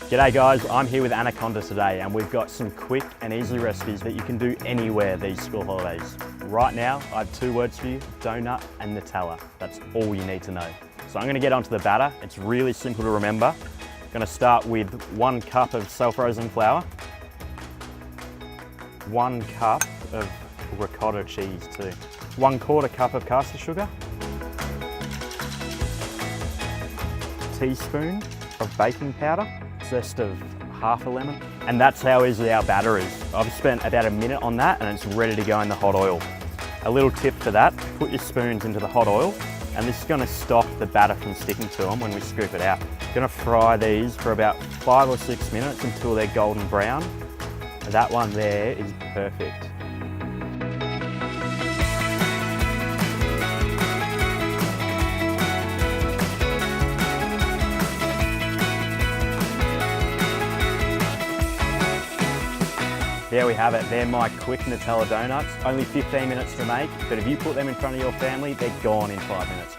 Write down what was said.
G'day guys, I'm here with Anaconda today and we've got some quick and easy recipes that you can do anywhere these school holidays. Right now, I have 2 words for you, donut and Nutella. That's all you need to know. So I'm gonna get onto the batter. It's really simple to remember. I'm gonna start with 1 cup of self-frozen flour, 1 cup of ricotta cheese too, 1/4 cup of caster sugar, teaspoon of baking powder, zest of half a lemon, and that's how easy our batter is. I've spent about a minute on that and it's ready to go in the hot oil. A little tip for that, put your spoons into the hot oil and this is going to stop the batter from sticking to them when we scoop it out. Going to fry these for about 5 or 6 minutes until they're golden brown. That one there is perfect. There we have it, they're my quick Nutella donuts. Only 15 minutes to make, but if you put them in front of your family, they're gone in 5 minutes.